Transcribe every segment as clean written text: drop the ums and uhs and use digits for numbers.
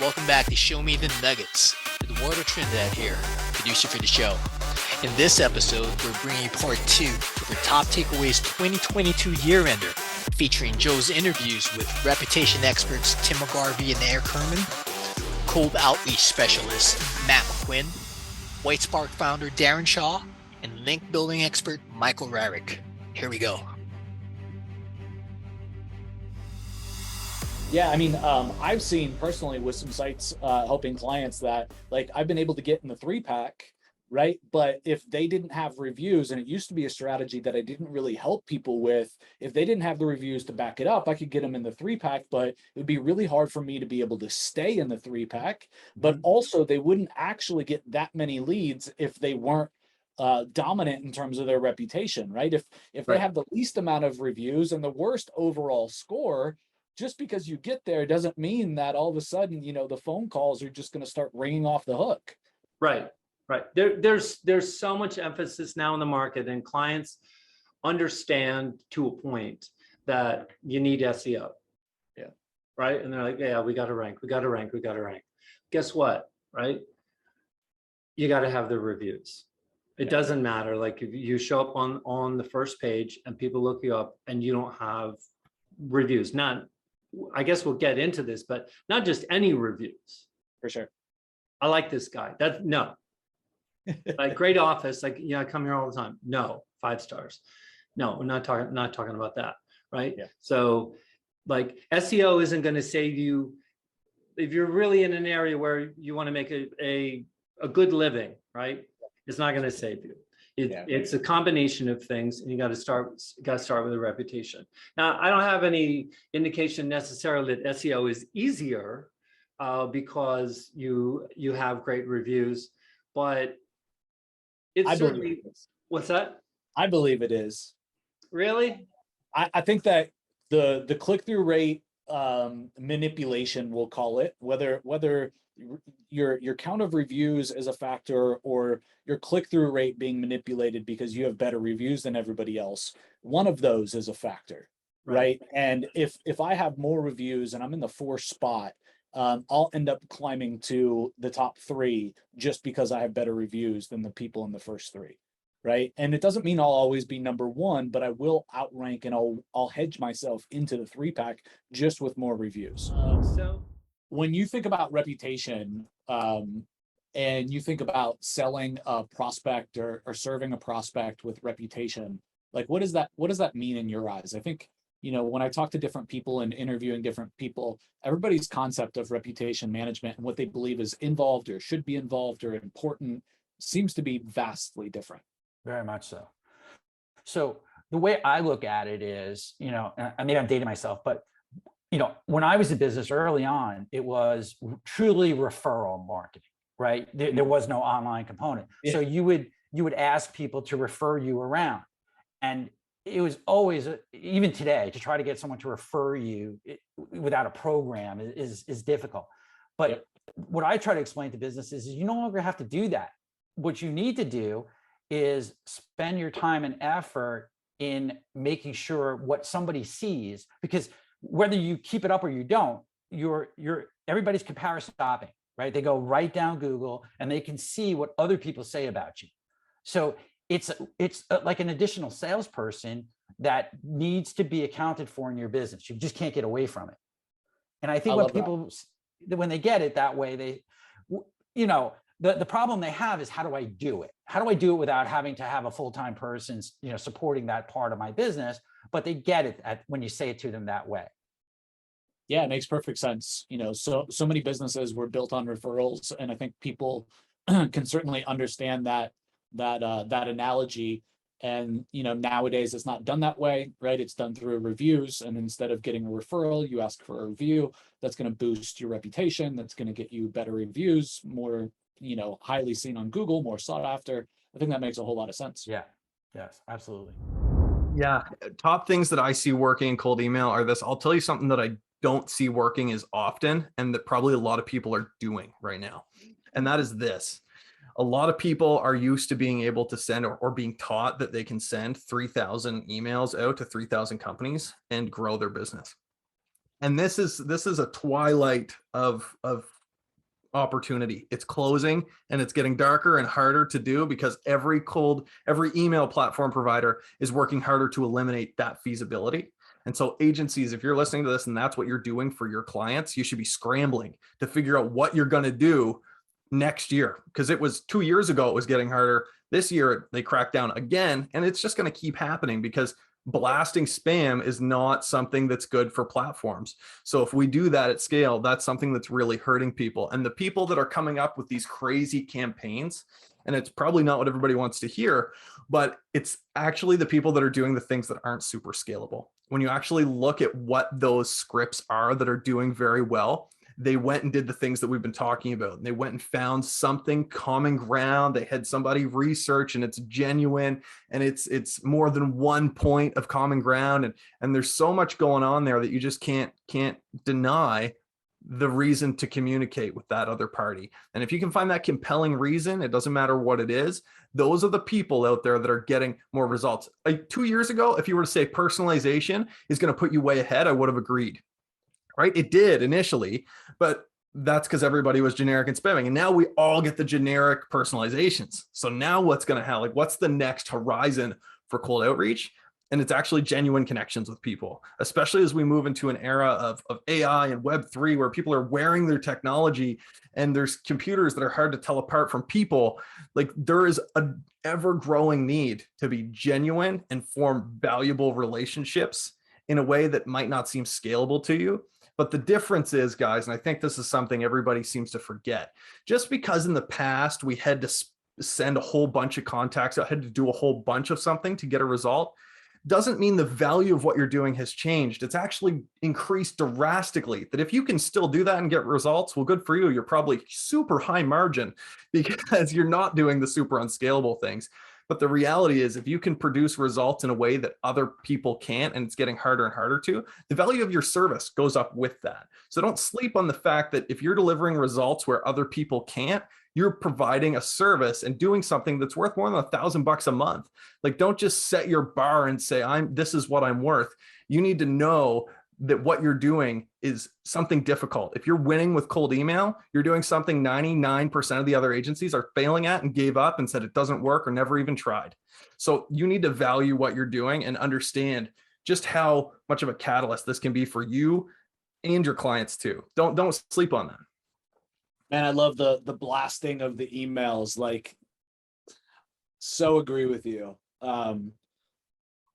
Welcome back to Show Me the Nuggets. Eduardo Trinidad here, producer for the show. In this episode, we're bringing you part 2 of our Top Takeaways 2022 year-ender, featuring Joe's interviews with reputation experts Tim McGarvey and Eric Herman, cold outreach specialist Matt McQuinn, Whitespark founder Darren Shaw, and link building expert Michael Rarick. Here we go. Yeah, I mean, I've seen personally with some sites helping clients that like I've been able to get in the 3-pack, right? But if they didn't have reviews, and it used to be a strategy that I didn't really help people with, if they didn't have the reviews to back it up, I could get them in the 3-pack, but it would be really hard for me to be able to stay in the 3-pack. But also they wouldn't actually get that many leads if they weren't dominant in terms of their reputation, right? If they have the least amount of reviews and the worst overall score, just because you get there doesn't mean that all of a sudden, you know, the phone calls are just going to start ringing off the hook. Right. There's so much emphasis now in the market, and clients understand to a point that you need SEO. Yeah. Right. And they're like, yeah, we got to rank. Guess what? Right. You got to have the reviews. It doesn't matter. Like if you show up on the first page and people look you up and you don't have reviews, I guess we'll get into this, but not just any reviews. For sure. I like this guy. Like great office. Like, I come here all the time. No, 5 stars. No, we're not talking about that. Right. Yeah. So like SEO isn't going to save you if you're really in an area where you want to make a good living, right? It's not going to save you. It's a combination of things, and you got to start with a reputation. Now, I don't have any indication necessarily that SEO is easier because you have great reviews, but it's certainly. What's that? I believe it is. Really? I think that the click-through rate manipulation, we'll call it, whether your count of reviews is a factor or your click-through rate being manipulated because you have better reviews than everybody else, one of those is a factor, right? And if I have more reviews and I'm in the 4th spot, I'll end up climbing to the top 3 just because I have better reviews than the people in the first 3, right? And it doesn't mean I'll always be number 1, but I will outrank and I'll hedge myself into the 3-pack just with more reviews. So when you think about reputation, and you think about selling a prospect or serving a prospect with reputation, like what does that mean in your eyes? I think, when I talk to different people and interviewing different people, everybody's concept of reputation management and what they believe is involved or should be involved or important seems to be vastly different. Very much so. So the way I look at it is, I mean, I'm dating myself, but when I was in business early on, it was truly referral marketing, right? There was no online component. Yeah. So you would ask people to refer you around. And it was always, even today, to try to get someone to refer you without a program is difficult. But what I try to explain to businesses is you no longer have to do that. What you need to do is spend your time and effort in making sure what somebody sees, because whether you keep it up or you don't, everybody's comparison shopping, right? They go right down Google and they can see what other people say about you. So it's like an additional salesperson that needs to be accounted for in your business. You just can't get away from it. And I think when they get it that way, the problem they have is, how do I do it? How do I do it without having to have a full-time person, supporting that part of my business? But they get it when you say it to them that way. Yeah, it makes perfect sense. So many businesses were built on referrals, and I think people can certainly understand that analogy. And nowadays it's not done that way, right? It's done through reviews, and instead of getting a referral, you ask for a review. That's going to boost your reputation. That's going to get you better reviews, more highly seen on Google, more sought after. I think that makes a whole lot of sense. Yeah. Yes, absolutely. Yeah. Top things that I see working in cold email are this. I'll tell you something that I don't see working as often, and that probably a lot of people are doing right now. And that is this. A lot of people are used to being able to send or being taught that they can send 3,000 emails out to 3,000 companies and grow their business. And this is a twilight of opportunity. It's closing, and it's getting darker and harder to do because every email platform provider is working harder to eliminate that feasibility. And so agencies, if you're listening to this and that's what you're doing for your clients, you should be scrambling to figure out what you're going to do next year, because it was 2 years ago, it was getting harder. This year they cracked down again, and it's just going to keep happening because blasting spam is not something that's good for platforms. So if we do that at scale, that's something that's really hurting people. And the people that are coming up with these crazy campaigns, and it's probably not what everybody wants to hear, but it's actually the people that are doing the things that aren't super scalable. When you actually look at what those scripts are that are doing very well, they went and did the things that we've been talking about. They went and found something common ground. They had somebody research, and it's genuine, and it's more than one point of common ground. And there's so much going on there that you just can't deny the reason to communicate with that other party. And if you can find that compelling reason, it doesn't matter what it is, those are the people out there that are getting more results. Like 2 years ago, if you were to say personalization is going to put you way ahead, I would have agreed. Right? It did initially, but that's because everybody was generic and spamming. And now we all get the generic personalizations. So now what's going to happen? Like, what's the next horizon for cold outreach? And it's actually genuine connections with people, especially as we move into an era of AI and Web3, where people are wearing their technology and there's computers that are hard to tell apart from people. Like, there is an ever growing need to be genuine and form valuable relationships in a way that might not seem scalable to you. But the difference is, guys, and I think this is something everybody seems to forget, just because in the past we had to send a whole bunch of contacts, I had to do a whole bunch of something to get a result, doesn't mean the value of what you're doing has changed. It's actually increased drastically. That if you can still do that and get results, well, good for you. You're probably super high margin because you're not doing the super unscalable things. But the reality is, if you can produce results in a way that other people can't, and it's getting harder and harder to, the value of your service goes up with that. So don't sleep on the fact that if you're delivering results where other people can't, you're providing a service and doing something that's worth more than $1,000 a month. Like, don't just set your bar and say, this is what I'm worth. You need to know that what you're doing is something difficult. If you're winning with cold email, you're doing something 99% of the other agencies are failing at and gave up and said it doesn't work or never even tried. So you need to value what you're doing and understand just how much of a catalyst this can be for you and your clients too. Don't sleep on that. Man, I love the blasting of the emails. Like, so agree with you.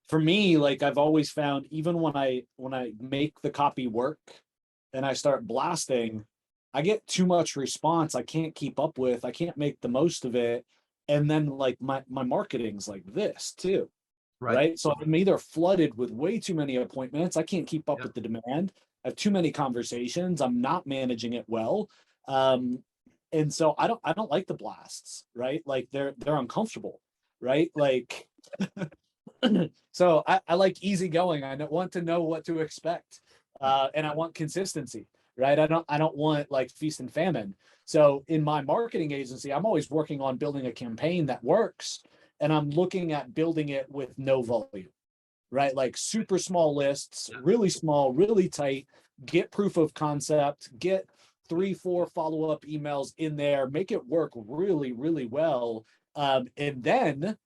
For me, like, I've always found, even when I make the copy work and I start blasting, I get too much response. I can't keep up with, I can't make the most of it. And then like my marketing's like this too. Right. So I'm either flooded with way too many appointments. I can't keep up with the demand. I have too many conversations. I'm not managing it well. And so I don't like the blasts, right? Like they're uncomfortable, right? Like, so I like easy going. I want to know what to expect. And I want consistency, right? I don't want like feast and famine. So in my marketing agency, I'm always working on building a campaign that works. And I'm looking at building it with no volume, right? Like super small lists, really small, really tight, get proof of concept, get 3-4 follow-up emails in there, make it work really, really well. And then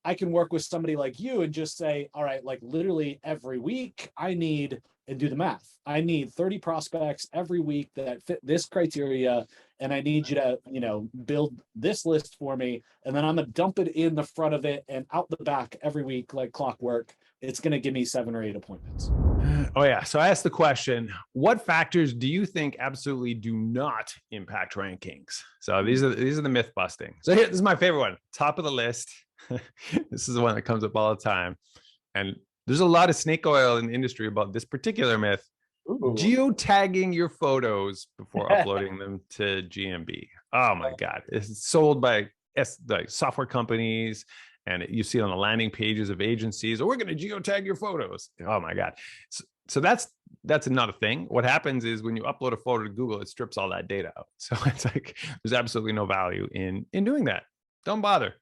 I can work with somebody like you and just say, all right, like literally every week I need, and do the math, I need 30 prospects every week that fit this criteria. And I need you to, build this list for me. And then I'm going to dump it in the front of it and out the back every week, like clockwork. It's going to give me 7 or 8 appointments. Oh yeah. So I asked the question, what factors do you think absolutely do not impact rankings? So these are the myth busting. So here, this is my favorite one, top of the list. This is the one that comes up all the time. And there's a lot of snake oil in the industry about this particular myth. Ooh. Geotagging your photos before uploading them to GMB. Oh my God. It's sold by software companies, and you see it on the landing pages of agencies, we're going to geotag your photos. Oh my God. So that's another thing. What happens is when you upload a photo to Google, it strips all that data out. So it's like, there's absolutely no value in doing that. Don't bother.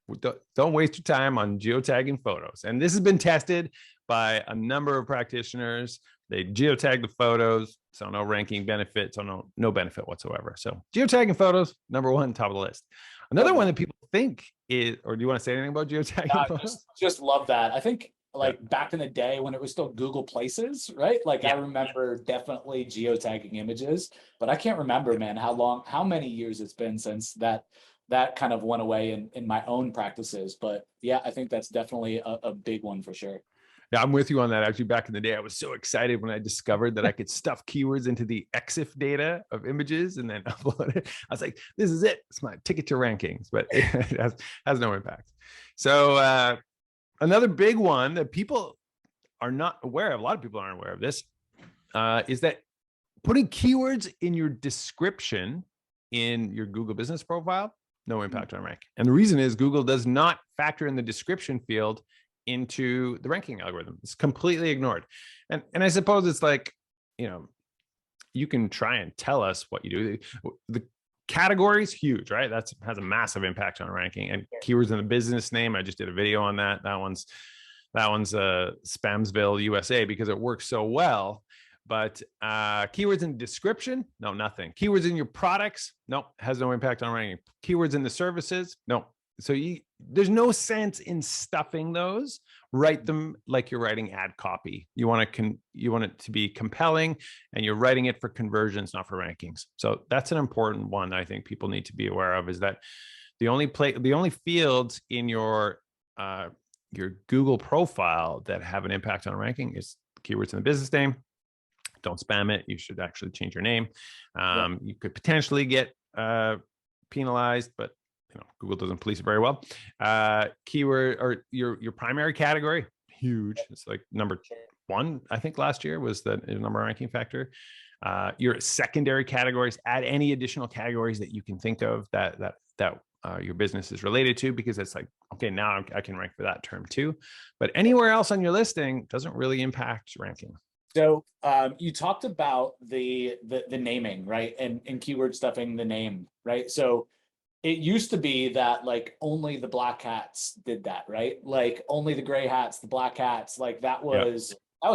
Don't waste your time on geotagging photos. And this has been tested by a number of practitioners They geotag the photos, so no ranking benefit, so no benefit whatsoever. So geotagging photos, number one, top of the list. Another one that people think is, or do you want to say anything about geotagging photos? Just love that. I think like back in the day when it was still Google Places, right? Like I remember definitely geotagging images, but I can't remember, man, how many years it's been since that kind of went away in my own practices. But yeah, I think that's definitely a big one for sure. Yeah, I'm with you on that. Actually, back in the day, I was so excited when I discovered that I could stuff keywords into the EXIF data of images and then upload it. I was like, this is it. It's my ticket to rankings, but it has no impact. So another big one that people are not aware of, a lot of people aren't aware of this, is that putting keywords in your description in your Google business profile, no impact on rank. And the reason is Google does not factor in the description field into the ranking algorithm. It's completely ignored. And I suppose it's like, you know, you can try and tell us what you do. The category is huge, right? That has a massive impact on ranking. And keywords in the business name, I just did a video on that. That one's Spamsville, USA, because it works so well. But keywords in the description, no, nothing. Keywords in your products, no, has no impact on ranking. Keywords in the services, no. So there's no sense in stuffing those. Write them like you're writing ad copy. You want it to be compelling, and you're writing it for conversions, not for rankings. So that's an important one I think people need to be aware of, is that the only fields in your Google profile that have an impact on ranking is keywords in the business name. Don't spam it. You should actually change your name. You could potentially get penalized, but Google doesn't police it very well. Keyword or your primary category, huge. It's like number one, I think last year was the number ranking factor. Your secondary categories, add any additional categories that you can think of that your business is related to, because it's like, okay, now I can rank for that term too. But anywhere else on your listing doesn't really impact ranking. So you talked about the naming, right? And keyword stuffing the name, right? So it used to be that like only the black hats did that, right? Like only the gray hats, the black hats, like that was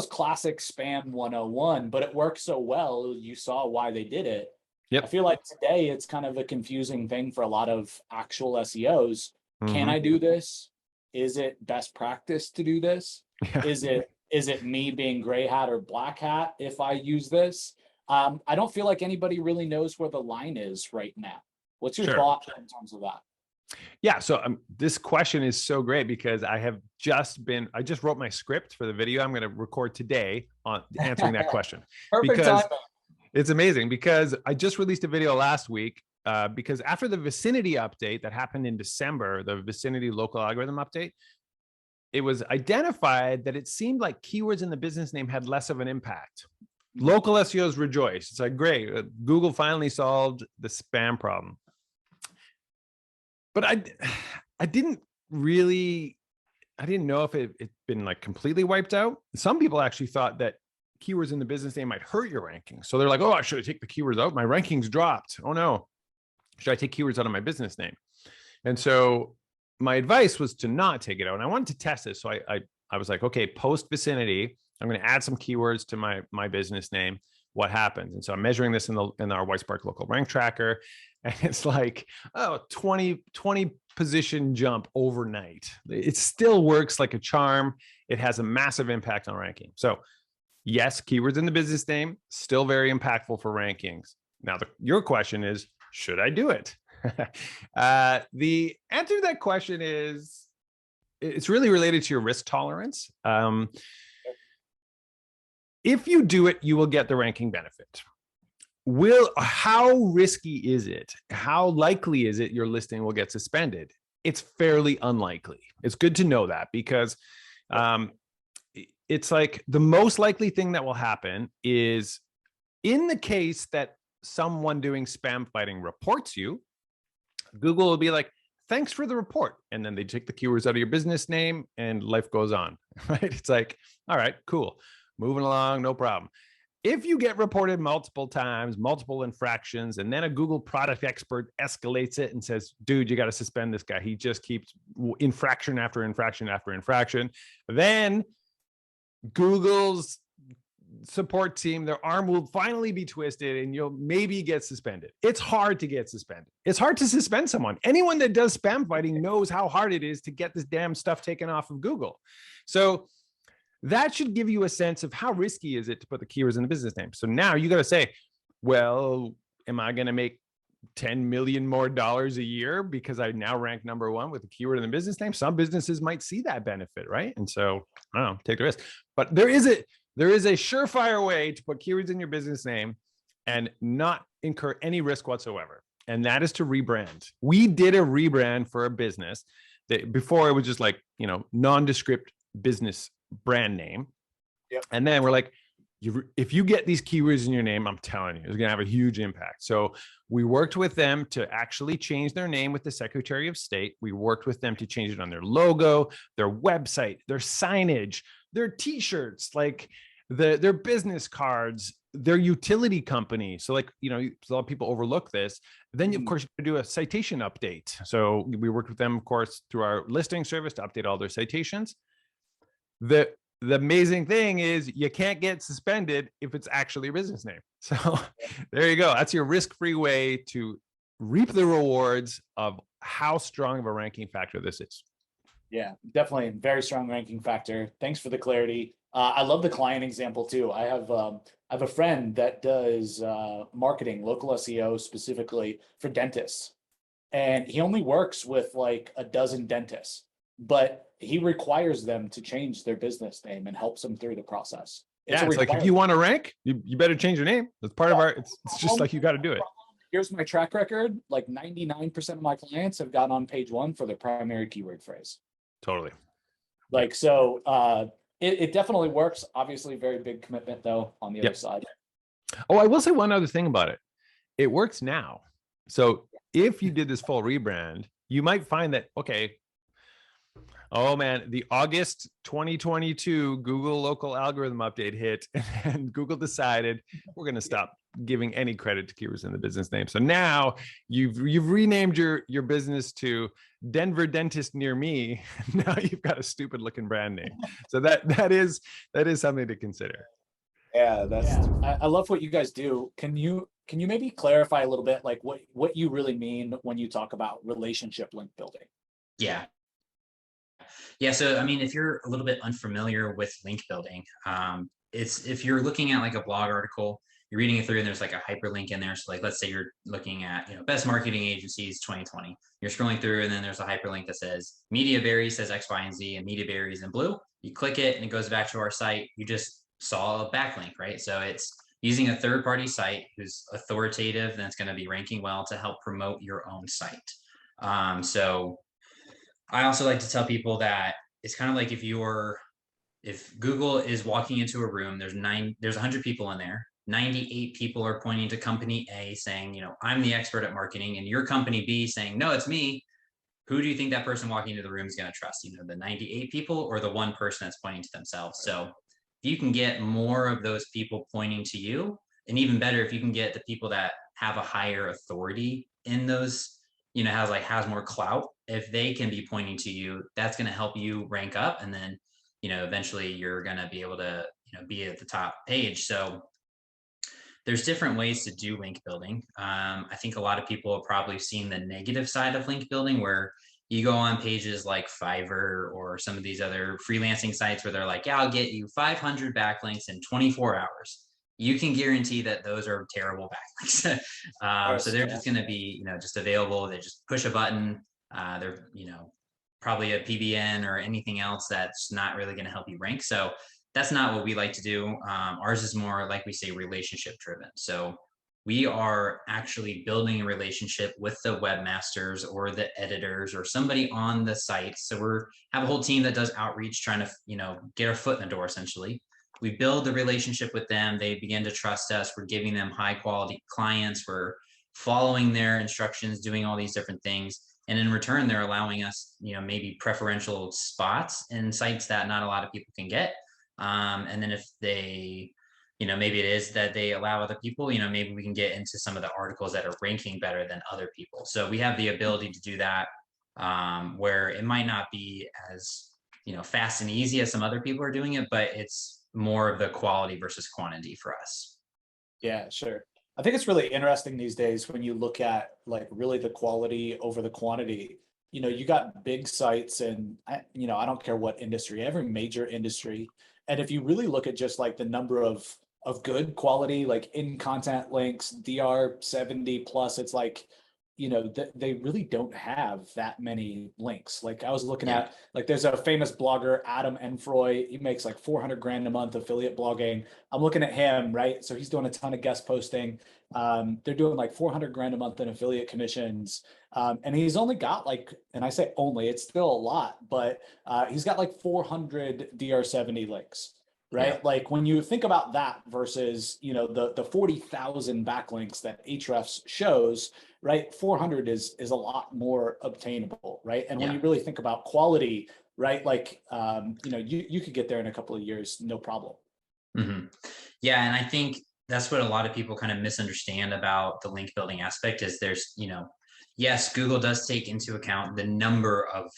classic spam 101, but it worked so well, you saw why they did it. I feel like today it's kind of a confusing thing for a lot of actual SEOs. Can I do this? Is it best practice to do this? Is it me being gray hat or black hat if I use this? I don't feel like anybody really knows where the line is right now. What's your thought in terms of that? Yeah, so this question is so great because I just wrote my script for the video I'm going to record today on answering that question. Perfect timing. It's amazing because I just released a video last week because after the vicinity update that happened in December, the vicinity local algorithm update, it was identified that it seemed like keywords in the business name had less of an impact. Local SEOs rejoice. It's like, great, Google finally solved the spam problem. But I didn't know if it'd been like completely wiped out. Some people actually thought that keywords in the business name might hurt your rankings. So they're like, oh, should I take the keywords out? My rankings dropped. Oh no. Should I take keywords out of my business name? And so my advice was to not take it out. And I wanted to test this. So I was like, okay, post vicinity, I'm going to add some keywords to my business name. What happens? And so I'm measuring this in our Whitespark local rank tracker. And it's like, 20 position jump overnight. It still works like a charm. It has a massive impact on ranking. So yes, keywords in the business name, still very impactful for rankings. Now, your question is, should I do it? The answer to that question is, it's really related to your risk tolerance. If you do it, you will get the ranking benefit. How risky is it? How likely is it your listing will get suspended? It's fairly unlikely. It's good to know that because it's like the most likely thing that will happen is in the case that someone doing spam fighting reports you, Google will be like, thanks for the report. And then they take the keywords out of your business name and life goes on, right? It's like, all right, cool. Moving along, no problem. If you get reported multiple times, multiple infractions, and then a Google product expert escalates it and says, dude, you got to suspend this guy. He just keeps infraction after infraction after infraction. Then Google's support team, their arm will finally be twisted and you'll maybe get suspended. It's hard to get suspended. It's hard to suspend someone. Anyone that does spam fighting knows how hard it is to get this damn stuff taken off of Google. So that should give you a sense of how risky is it to put the keywords in the business name. So now you got to say, well, am I going to make $10 million more a year because I now rank #1 with the keyword in the business name? Some businesses might see that benefit, right? And so I don't know, take the risk. But there is a surefire way to put keywords in your business name and not incur any risk whatsoever. And that is to rebrand. We did a rebrand for a business that before it was just like, nondescript business brand name. Yep. And then we're like, if you get these keywords in your name, I'm telling you, it's going to have a huge impact. So we worked with them to actually change their name with the Secretary of State. We worked with them to change it on their logo, their website, their signage, their t-shirts, like their business cards, their utility company. So like, a lot of people overlook this. Then of course you do a citation update. So we worked with them, of course, through our listing service to update all their citations. The amazing thing is you can't get suspended if it's actually a business name. So there you go. That's your risk-free way to reap the rewards of how strong of a ranking factor this is. Yeah, definitely a very strong ranking factor. Thanks for the clarity. I love the client example too. I have a friend that does marketing, local SEO specifically for dentists, and he only works with like a dozen dentists, but he requires them to change their business name and helps them through the process. It's like, if you want to rank, you better change your name. That's part of our, it's just like, you got to do it. Here's my track record. Like 99% of my clients have gotten on page 1 for their primary keyword phrase. Totally. Like, so it definitely works. Obviously very big commitment though on the other side. Oh, I will say one other thing about it. It works now. So if you did this full rebrand, you might find that, okay, oh man, the August 2022 Google local algorithm update hit, and Google decided we're going to stop giving any credit to keywords in the business name. So now you've renamed your business to Denver Dentist Near Me. Now you've got a stupid looking brand name. So that is something to consider. Yeah, I love what you guys do. Can you maybe clarify a little bit like what you really mean when you talk about relationship link building? Yeah, so I mean, if you're a little bit unfamiliar with link building, it's if you're looking at like a blog article, you're reading it through and there's like a hyperlink in there. So like, let's say you're looking at, best marketing agencies 2020. You're scrolling through and then there's a hyperlink that says MediaBerry says X, Y, and Z, and MediaBerry is in blue. You click it and it goes back to our site. You just saw a backlink, right? So it's using a third-party site who's authoritative, and it's going to be ranking well to help promote your own site. So I also like to tell people that it's kind of like if Google is walking into a room, there's 100 people in there, 98 people are pointing to company A saying, I'm the expert at marketing, and your company B saying, no, it's me. Who do you think that person walking into the room is going to trust? The 98 people or the one person that's pointing to themselves? So if you can get more of those people pointing to you, and even better, if you can get the people that have a higher authority in those, has more clout, if they can be pointing to you, that's going to help you rank up. And then, eventually you're going to be able to, be at the top page. So there's different ways to do link building. I think a lot of people have probably seen the negative side of link building, where you go on pages like Fiverr or some of these other freelancing sites where they're like, yeah, I'll get you 500 backlinks in 24 hours. You can guarantee that those are terrible backlinks. So they're just going to be, just available. They just push a button. They're, probably a PBN or anything else that's not really going to help you rank. So that's not what we like to do. Ours is more, like we say, relationship driven. So we are actually building a relationship with the webmasters or the editors or somebody on the site. So have a whole team that does outreach, trying to, get our foot in the door, essentially. We build the relationship with them. They begin to trust us. We're giving them high quality clients. We're following their instructions, doing all these different things. And in return, they're allowing us, maybe preferential spots in sites that not a lot of people can get. And then if they, maybe it is that they allow other people, maybe we can get into some of the articles that are ranking better than other people. So we have the ability to do that, where it might not be as, fast and easy as some other people are doing it, but it's more of the quality versus quantity for us. Yeah, sure. I think it's really interesting these days when you look at like really the quality over the quantity. You know, you got big sites and, you know, I don't care what industry, every major industry. And if you really look at just like the number of good quality, like in content links, DR70 plus, it's like, you know, they really don't have that many links. Like I was looking at, like there's a famous blogger, Adam Enfroy, he makes like 400 grand a month affiliate blogging. I'm looking at him, right? So he's doing a ton of guest posting. They're doing like 400 grand a month in affiliate commissions. And he's only got like, and I say only, it's still a lot, but he's got like 400 DR70 links. Right. Yeah. Like when you think about that versus, you know, the 40,000 backlinks that Ahrefs shows, right? 400 is a lot more obtainable. Right. And when you really think about quality, right, like, you know, you could get there in a couple of years, no problem. Mm-hmm. Yeah. And I think that's what a lot of people kind of misunderstand about the link building aspect is there's, you know, yes, Google does take into account the number of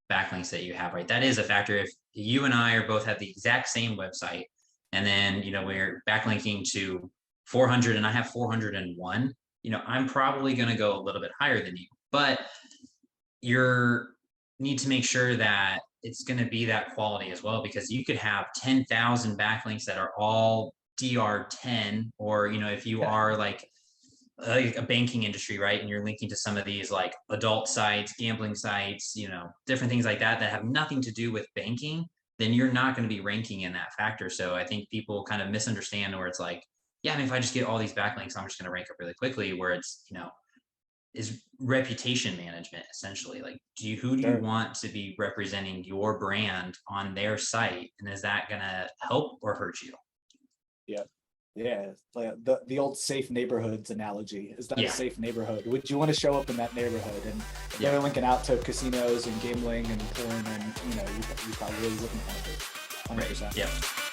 backlinks that you have, right? That is a factor. If you and I are both have the exact same website, and then, you know, we're backlinking to 400 and I have 401, you know, I'm probably going to go a little bit higher than you, but you need to make sure that it's going to be that quality as well, because you could have 10,000 backlinks that are all DR10, or, you know, if you are like a banking industry, right? And you're linking to some of these like adult sites, gambling sites, you know, different things like that have nothing to do with banking, then you're not going to be ranking in that factor. So I think people kind of misunderstand where it's like, yeah, I mean, if I just get all these backlinks, I'm just going to rank up really quickly, where it's, you know, is reputation management essentially. Like, who do you want to be representing your brand on their site? And is that going to help or hurt you? Yeah. Yeah, like the old safe neighborhoods analogy. Is that a safe neighborhood? Would you want to show up in that neighborhood? And they're linking out to casinos and gambling and porn, and you know, you probably wouldn't want to. 100%. Right. Yeah.